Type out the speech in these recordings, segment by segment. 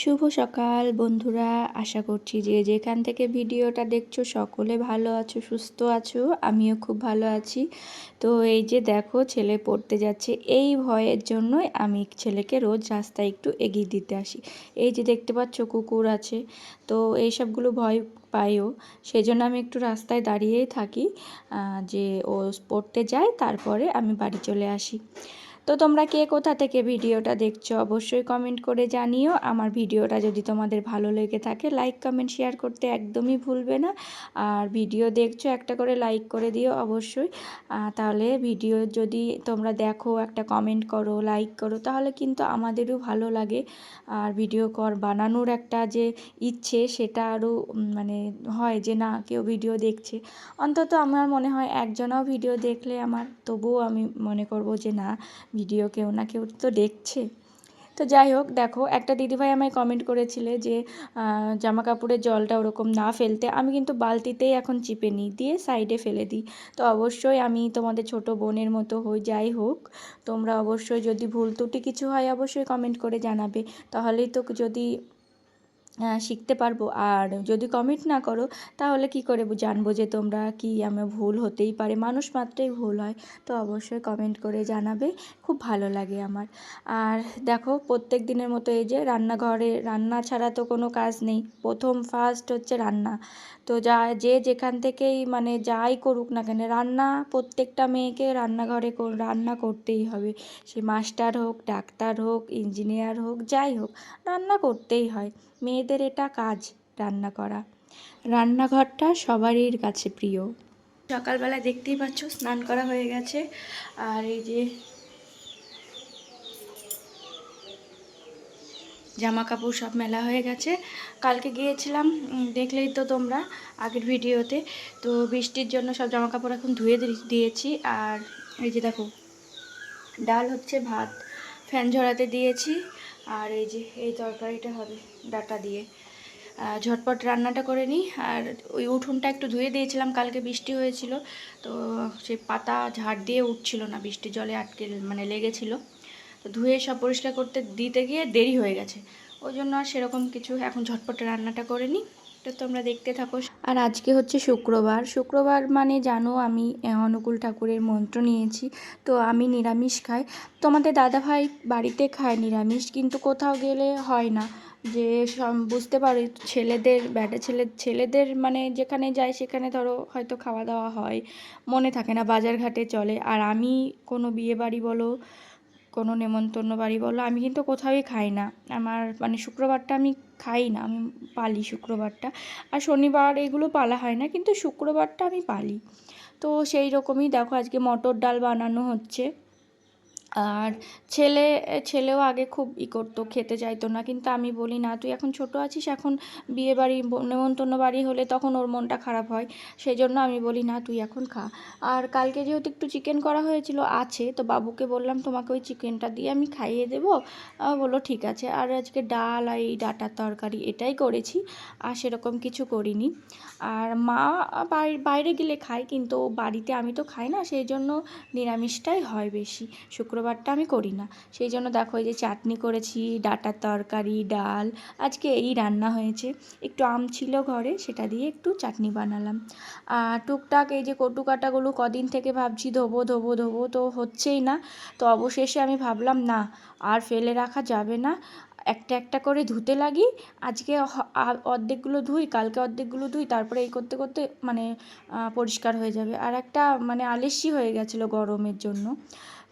শুভ সকাল বন্ধুরা, আশা করছি যে যেখান থেকে ভিডিওটা দেখছো সকলে ভালো আছো, সুস্থ আছো। আমিও খুব ভালো আছি। তো এই যে দেখো, ছেলে পড়তে যাচ্ছে, এই ভয়ের জন্যই আমি ছেলেকে রোজ রাস্তায় একটু এগিয়ে দিতে আসি। এই যে দেখতে পাচ্ছ কুকুর আছে, তো এইসবগুলো ভয় পাইও, সেই জন্য আমি একটু রাস্তায় দাঁড়িয়েই থাকি, যে ও পড়তে যায়, তারপরে আমি বাড়ি চলে আসি। তো তোমরা কে কোথা থেকে ভিডিওটা দেখছো অবশ্যই কমেন্ট করে জানিও। আমার ভিডিওটা যদি তোমাদের ভালো লেগে থাকে লাইক কমেন্ট শেয়ার করতে একদমই ভুলবে না। আর ভিডিও দেখছো একটা করে লাইক করে দিও অবশ্যই। তাহলে ভিডিও যদি তোমরা দেখো, একটা কমেন্ট করো, লাইক করো, তাহলে কিন্তু আমাদেরও ভালো লাগে। আর ভিডিও বানানোর একটা যে ইচ্ছে, সেটা আরও মানে হয় যে না, কেউ ভিডিও দেখছে। অন্তত আমার মনে হয় একজনাও ভিডিও দেখলে আমার তবুও আমি মনে করব যে না, ভিডিও কেউ না কেউ তো দেখছে। তো যাই হোক, দেখো একটা দিদিভাই আমায় কমেন্ট করেছিলে যে জামা কাপড়ের জলটা ওরকম না ফেলতে। আমি কিন্তু বালতিতেই এখন চিপে নিই, দিয়ে সাইডে ফেলে দিই। তো অবশ্যই আমি তোমাদের ছোট বোনের মতো হই, যাই হোক তোমরা অবশ্যই যদি ভুল ত্রুটি কিছু হয় অবশ্যই কমেন্ট করে জানাবে। তাহলেই তো যদি শিখতে পারবো। আর যদি কমেন্ট না করো তাহলে কি করে জানবো যে তোমরা কি, আমার ভুল হতেই পারে, মানুষ মাত্রই ভুল হয়। তো অবশ্যই কমেন্ট করে জানাবে, খুব ভালো লাগে আমার। আর দেখো, প্রত্যেক দিনের মতো এই যে রান্নাঘরে, রান্না ছাড়া তো কোনো কাজ নেই, প্রথম ফার্স্ট হচ্ছে রান্না। তো যে যেখান থেকেই মানে যাই করুক না কেন, রান্না প্রত্যেকটা মেয়েকে রান্নাঘরে রান্না করতেই হবে। সে মাস্টার হোক, ডাক্তার হোক, ইঞ্জিনিয়ার হোক, যাই হোক, রান্না করতেই হয়। মেয়েদের এটা কাজ, রান্না করা। রান্নাঘরটা সবারই কাছে প্রিয়। সকালবেলা দেখতেই পাচ্ছ স্নান করা হয়ে গেছে। আর এই যে জামা কাপড় সব মেলা হয়ে গেছে। কালকে গিয়েছিলাম, দেখলেই তো তোমরা আগের ভিডিওতে। তো বৃষ্টির জন্য সব জামা কাপড় এখন ধুয়ে দিয়েছি। আর এই যে দেখো, ডাল হচ্ছে, ভাত ফ্যান ঝরাতে দিয়েছি। আর এই যে এই তরকারিটা হবে ডাটা দিয়ে। ঝটপট রান্নাটা করে নিই। আর ওই উঠোনটা একটু ধুয়ে দিয়েছিলাম, কালকে বৃষ্টি হয়েছিল, তো সেই পাতা ঝাড় দিয়ে উঠছিল না, বৃষ্টির জলে আটকে মানে লেগেছিল। তো ধুয়ে সব পরিষ্কার করতে দিতে গিয়ে দেরি হয়ে গেছে, ওই জন্য আর সেরকম কিছু, এখন ঝটপট রান্নাটা করে নিই। তো তোমরা দেখতে থাকো। আর আজকে হচ্ছে শুক্রবার। শুক্রবার মানে জানো, আমি অনুকূল ঠাকুরের মন্ত্র নিয়েছি, তো আমি নিরামিষ খাই। তোমাদের দাদাভাই বাড়িতে খায় নিরামিষ, কিন্তু কোথাও গেলে হয় না, যে বুঝতে পারি ছেলেদের, ব্যাটা ছেলেদের মানে যেখানে যায় সেখানে ধরো হয়তো খাওয়া দাওয়া হয়, মনে থাকে না, বাজার ঘাটে চলে। আর আমি কোনো বিয়ে বাড়ি বলো, কোনো নেমন্তন্ন বাড়ি বলো, আমি কিন্তু কোথাওই খাই না। আমার মানে শুক্রবারটা আমি খাই না, আমি পালি শুক্রবারটা। আর শনিবার এগুলো পালা হয় না, কিন্তু শুক্রবারটা আমি পালি। তো সেই রকমই দেখো, আজকে মটর ডাল বানানো হচ্ছে। আর ছেলেও আগে খুব করতো, খেতে চাইতো না, কিন্তু আমি বলি না, তুই এখন ছোট আছিস, এখন বিয়ে বাড়ি নেমন্তন্ন বাড়ি হলে তখন ওর মনটা খারাপ হয়, সেই জন্য আমি বলি না, তুই এখন খা। আর কালকে যেহেতু একটু চিকেন করা হয়েছিল আছে, তো বাবুকে বললাম তোমাকে ওই চিকেনটা দিয়ে আমি খাইয়ে দেবো। বললো ঠিক আছে। আর আজকে ডাল আর এই ডাঁটার তরকারি এটাই করেছি, আর সেরকম কিছু করিনি। আর মা বাইরে গেলে খায়, কিন্তু বাড়িতে আমি তো খাই না, সেই জন্য নিরামিষটাই হয় বেশি, শুক্রবারটা আমি করি না। সেই জন্য দেখো, এই যে চাটনি করেছি, ডাঁটার তরকারি, ডাল, আজকে এই রান্না হয়েছে। একটু আম ছিল ঘরে, সেটা দিয়ে একটু চাটনি বানালাম। আর টুকটাক এই যে কটু কাটাগুলো কদিন থেকে ভাবছি ধোবো ধোবো ধোবো, তো হচ্ছেই না। তো অবশেষে আমি ভাবলাম না, আর ফেলে রাখা যাবে না, একটা একটা করে ধুতে লাগি। আজকে অর্ধেকগুলো ধুই, কালকে অর্ধেকগুলো ধুই, তারপরে এই করতে করতে মানে পরিষ্কার হয়ে যাবে। আর একটা মানে আলস্যি হয়ে গেছিলো গরমের জন্য,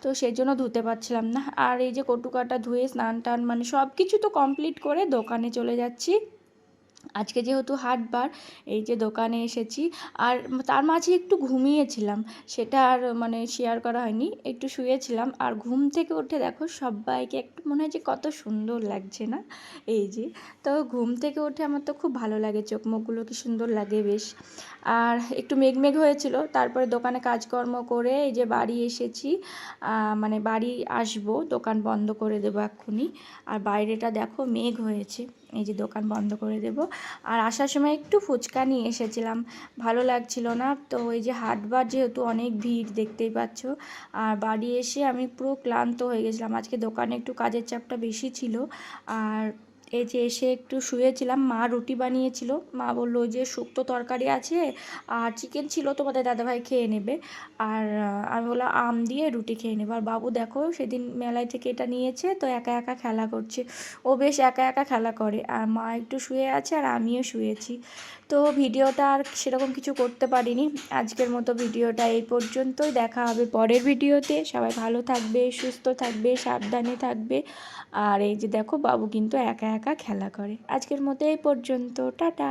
তো সেই জন্য ধুতে পারছিলাম না। আর এই যে কটু কাটা ধুয়ে স্নান টান মানে সব কিছু তো কমপ্লিট করে দোকানে চলে যাচ্ছি। আজকে যেহেতু হাটবার, এই যে দোকানে এসেছি। আর তার মাঝে একটু ঘুমিয়েছিলাম, সেটা আর মানে শেয়ার করা হয়নি, একটু শুয়েছিলাম। আর ঘুম থেকে উঠে দেখো সবাইকে একটু মনে হয় যে কত সুন্দর লাগছে না, এই যে। তো ঘুম থেকে উঠে আমার তো খুব ভালো লাগে, চোখ মুখগুলো কি সুন্দর লাগে বেশ। আর একটু মেঘ হয়েছিল, তারপরে দোকানে কাজকর্ম করে এই যে বাড়ি এসেছি। মানে বাড়ি আসবো, দোকান বন্ধ করে দেবো এক্ষুনি। আর বাইরেটা দেখো মেঘ হয়েছে, এই যে দোকান বন্ধ করে দেব। আর আসার সময় একটু ফুচকা নিয়ে এসেছিলাম, ভালো লাগছিল না, তো এই যে হাটবার যেহেতু অনেক ভিড় দেখতেই পাচ্ছ। আর বাড়ি এসে আমি পুরো ক্লান্ত হয়ে গেছিলাম, আজকে দোকানে একটু কাজের চাপটা বেশি ছিল। আর এই যে এসে একটু শুয়েছিলাম, মা রুটি বানিয়েছিল, মা বললো যে শুক্তো তরকারি আছে আর চিকেন ছিল, তোমাদের দাদাভাই খেয়ে নেবে। আর আমি বললাম আম দিয়ে রুটি খেয়ে নেবো। আর বাবু দেখো সেদিন মেলায় থেকে এটা নিয়েছে, তো একা একা খেলা করছে, ও বেশ একা একা খেলা করে। আর মা একটু শুয়ে আছে আর আমিও শুয়েছি। তো ভিডিওটা আর সেরকম কিছু করতে পারিনি। আজকের মতো ভিডিওটা এই পর্যন্তই, দেখা হবে পরের ভিডিওতে। সবাই ভালো থাকবে, সুস্থ থাকবে, সাবধানে থাকবে। আর এই যে দেখো বাবু কিন্তু একা একা খেলা করে। আজকের মতো এই পর্যন্ত, টাটা।